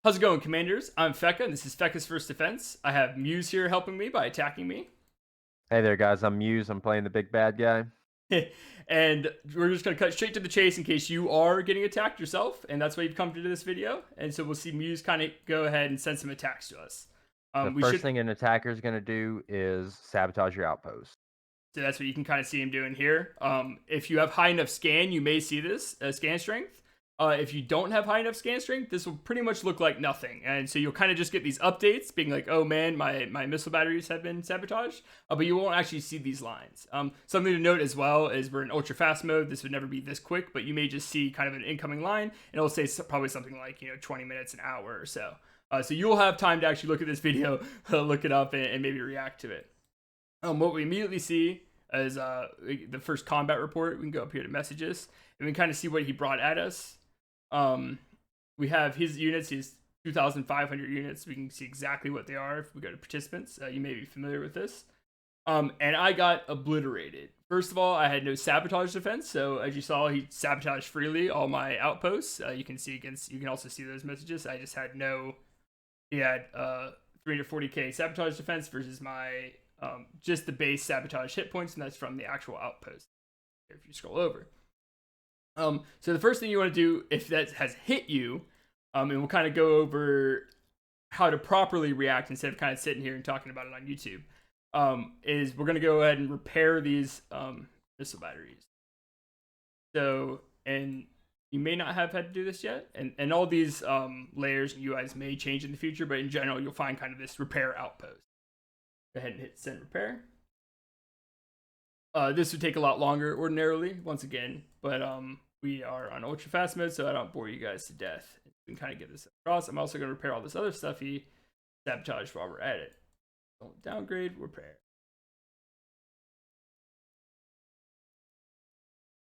How's it going, Commanders? I'm Feca, and this is Feca's First Defense. I have Mews here helping me by attacking me. Hey there, guys. I'm Muse. I'm playing the big bad guy. And we're just going to cut straight to the chase in case you are getting attacked yourself, and that's why you've come to this video. And so we'll see Mews kind of go ahead and send some attacks to us. The We first should, thing an attacker is going to do is sabotage your outpost. so that's what you can kind of see him doing here. If you have high enough scan, you may see this scan strength. If you don't have high enough scan strength, this will pretty much look like nothing. And so you'll kind of just get these updates being like, oh man, my missile batteries have been sabotaged. But you won't actually see these lines. Something to note as well is we're in ultra fast mode. This would never be this quick, but you may just see kind of an incoming line, and it'll say probably something like 20 minutes, an hour or so. So you'll have time to actually look at this video, look it up, and maybe react to it. What we immediately see is the first combat report. We can go up here to messages, and we can kind of see what he brought at us. We have his units, his 2,500 units. We can see exactly what they are if we go to participants. You may be familiar with this. And I got obliterated. First of all, I had no sabotage defense, so as you saw, he sabotaged freely all my outposts. You can also see those messages. I just had no. He had 340k sabotage defense versus my just the base sabotage hit points, and that's from the actual outpost. If you scroll over. So the first thing you want to do if that has hit you, and we'll kind of go over how to properly react instead of kind of sitting here and talking about it on YouTube, is we're going to go ahead and repair these missile batteries. So, and you may not have had to do this yet, and all these layers and UIs may change in the future, but in general, you'll find kind of this repair outpost. Go ahead and hit send repair. This would take a lot longer ordinarily, once again, but we are on ultra fast mode, so I don't bore you guys to death. We can kind of get this across. I'm also going to repair all this other stuff he sabotaged while we're at it. Don't downgrade, repair.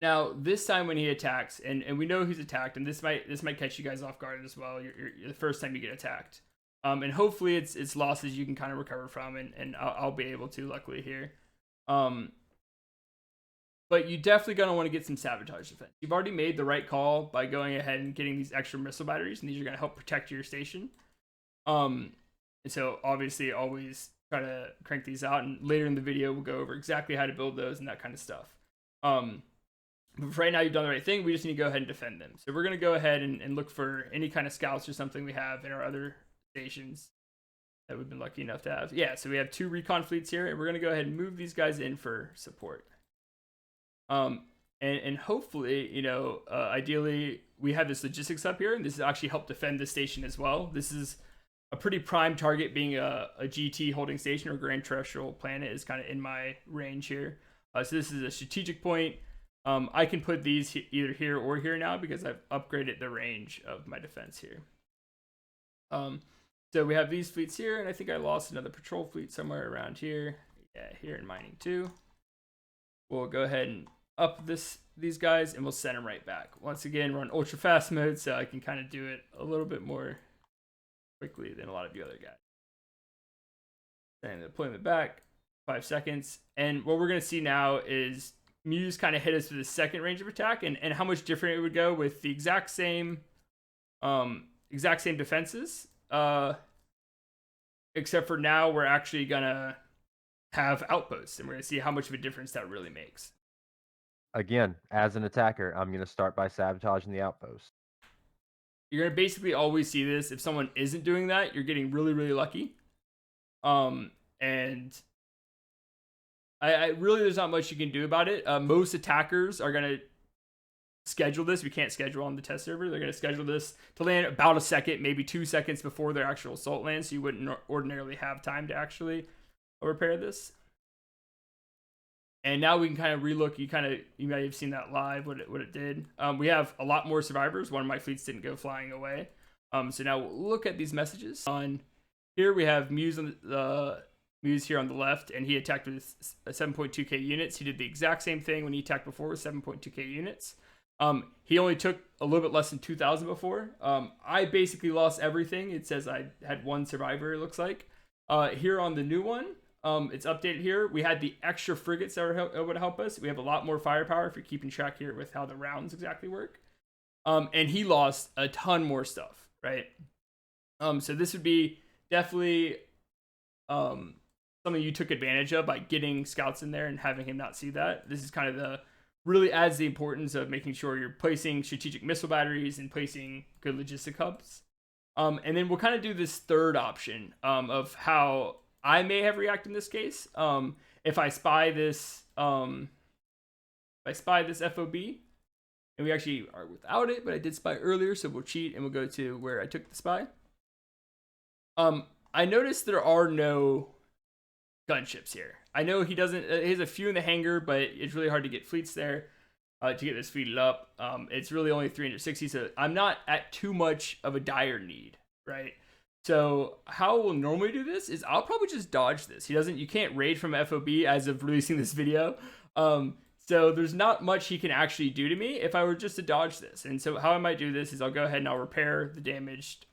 Now, this time when he attacks, and we know he's attacked, and this might catch you guys off guard as well. You're the first time you get attacked, and hopefully it's losses you can kind of recover from, and I'll be able to, luckily here. But you definitely gonna want to get some sabotage defense. You've already made the right call by going ahead and getting these extra missile batteries, and these are gonna help protect your station. And so obviously always try to crank these out, and later in the video we'll go over exactly how to build those and that kind of stuff. But for right now you've done the right thing. We just need to go ahead and defend them. So we're gonna go ahead and look for any kind of scouts or something we have in our other stations that we've been lucky enough to have. Yeah, so we have 2 recon fleets here, and we're gonna go ahead and move these guys in for support. And hopefully, ideally we have this logistics up here, and this has actually helped defend the station as well. This is a pretty prime target, being a GT holding station, or Grand Terrestrial Planet is kind of in my range here. So this is a strategic point. I can put these either here or here now because I've upgraded the range of my defense here. So we have these fleets here, and I think I lost another patrol fleet somewhere around here. Yeah, here in mining 2. We'll go ahead and up these guys, and we'll send them right back. Once again, we're on ultra fast mode, so I can kind of do it a little bit more quickly than a lot of you other guys. Sending the deployment back, 5 seconds. And what we're going to see now is Muse kind of hit us with the second range of attack, and how much different it would go with the exact same defenses, except for now we're actually gonna have outposts, and we're gonna see how much of a difference that really makes. Again, as an attacker, I'm going to start by sabotaging the outpost. You're gonna basically always see this. If someone isn't doing that, you're getting really, really lucky. And I really, there's not much you can do about it. Most attackers are gonna schedule this. We can't schedule on the test server. They're gonna schedule this to land about a second, maybe 2 seconds before their actual assault lands, so you wouldn't ordinarily have time to actually repair this. And now we can kind of relook. You might have seen that live, what it did. We have a lot more survivors. One of my fleets didn't go flying away. So now we'll look at these messages. On here we have Muse on Muse here on the left, and he attacked with 7.2k units. He did the exact same thing when he attacked before with 7.2k units. He only took a little bit less than 2,000 before. I basically lost everything. It says I had 1 survivor, it looks like. Here on the new one, it's updated here. We had the extra frigates that would help us. We have a lot more firepower if you're keeping track here with how the rounds exactly work. And he lost a ton more stuff, right? So this would be definitely something you took advantage of by getting scouts in there and having him not see that. This is kind of the really adds the importance of making sure you're placing strategic missile batteries and placing good logistic hubs. And then we'll kind of do this third option of how I may have reacted in this case. If I spy this, FOB, and we actually are without it, but I did spy earlier, so we'll cheat and we'll go to where I took the spy. I noticed there are no gunships here. I know he doesn't. He has a few in the hangar, but it's really hard to get fleets there to get this fleeted up. It's really only 360, so I'm not at too much of a dire need, right? So how we'll normally do this is I'll probably just dodge this. You can't raid from FOB as of releasing this video. So there's not much he can actually do to me if I were just to dodge this. And so how I might do this is I'll go ahead and I'll repair the damaged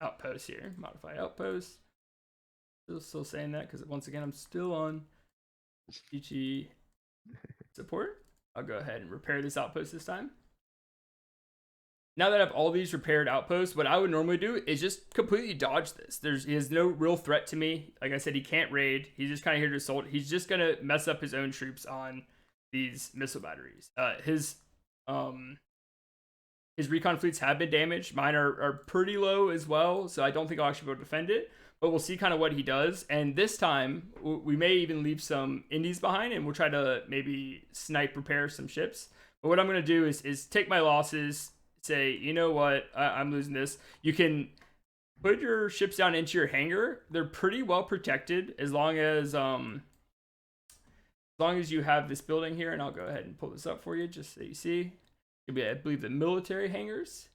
outpost here. Modify outpost. Still saying that because once again I'm still on GG support. I'll go ahead and repair this outpost this time. Now that I have all these repaired outposts, what I would normally do is just completely dodge this. He has no real threat to me. Like I said, he can't raid. He's just kind of here to assault. He's just gonna mess up his own troops on these missile batteries. His recon fleets have been damaged. Mine are pretty low as well, so I don't think I'll actually be able to defend it. But we'll see kind of what he does. And this time, we may even leave some indies behind, and we'll try to maybe snipe repair some ships. But what I'm going to do is take my losses, say, you know what, I'm losing this. You can put your ships down into your hangar. They're pretty well protected as long as you have this building here. And I'll go ahead and pull this up for you just so you see. It'll be, I believe, the military hangars.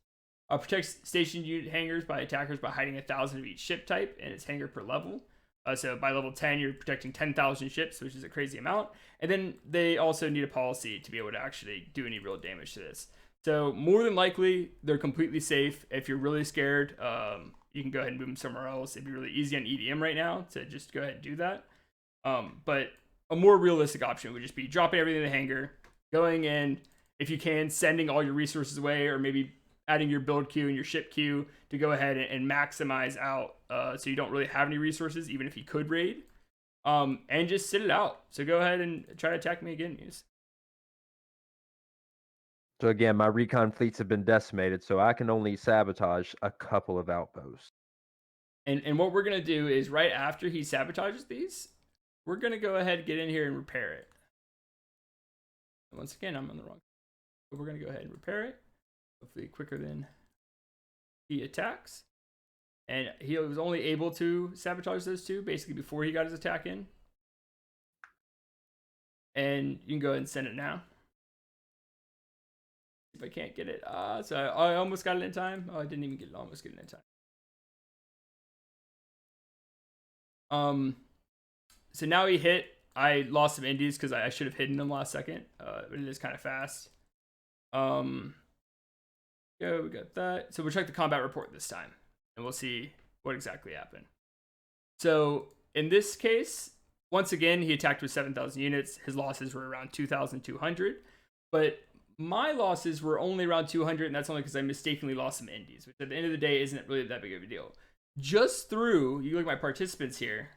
Protects station unit hangars by attackers by hiding 1,000 of each ship type and its hangar per level. So by level 10, you're protecting 10,000 ships, which is a crazy amount. And then they also need a policy to be able to actually do any real damage to this. So more than likely, they're completely safe. If you're really scared, you can go ahead and move them somewhere else. It'd be really easy on EDM right now to just go ahead and do that. But a more realistic option would just be dropping everything in the hangar, going in, if you can, sending all your resources away, or maybe adding your build queue and your ship queue to go ahead and maximize out so you don't really have any resources, even if you could raid, and just sit it out. So go ahead and try to attack me again, Mews. So again, my recon fleets have been decimated, so I can only sabotage a couple of outposts. And what we're going to do is right after he sabotages these, we're going to go ahead and get in here and repair it. And once again, I'm on the wrong. But we're going to go ahead and repair it. Hopefully quicker than he attacks. And he was only able to sabotage those two basically before he got his attack in. And you can go ahead and send it now. If I can't get it. So I almost got it in time. Oh, I didn't even get it. Almost get it in time. So now he hit. I lost some indies because I should have hidden them last second. But it is kind of fast. Yeah, we got that. So we'll check the combat report this time, and we'll see what exactly happened. So in this case, once again, he attacked with 7,000 units. His losses were around 2,200, but my losses were only around 200, and that's only because I mistakenly lost some indies, which at the end of the day isn't really that big of a deal. Just through, you look at my participants here,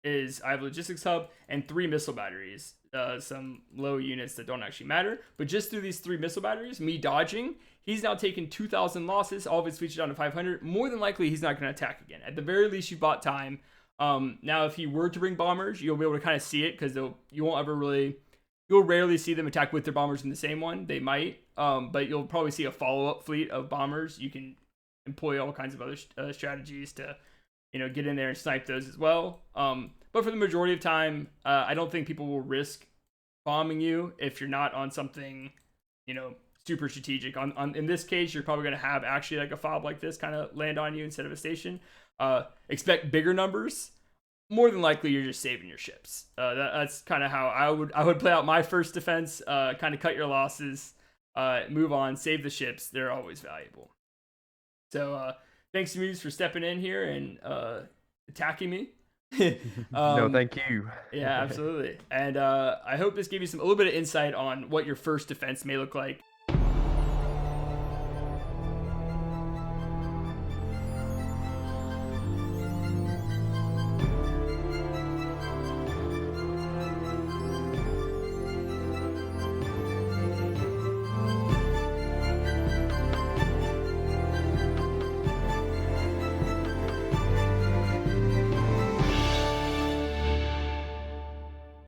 is I have a logistics hub and 3 missile batteries, some low units that don't actually matter. But just through these 3 missile batteries, me dodging, he's now taken 2,000 losses. All of his fleets are down to 500. More than likely, he's not going to attack again. At the very least, you bought time. Now, if he were to bring bombers, you'll be able to kind of see it because you'll rarely see them attack with their bombers in the same one. They might, but you'll probably see a follow-up fleet of bombers. You can employ all kinds of other strategies to get in there and snipe those as well. But for the majority of time, I don't think people will risk bombing you if you're not on something, super strategic. In this case, you're probably going to have actually like a fob like this kind of land on you instead of a station. Expect bigger numbers. More than likely, you're just saving your ships. That's kind of how I would play out my first defense. Kind of cut your losses, move on, save the ships. They're always valuable. So thanks, Mews, for stepping in here and attacking me. No, thank you. Yeah, absolutely. And I hope this gave you a little bit of insight on what your first defense may look like.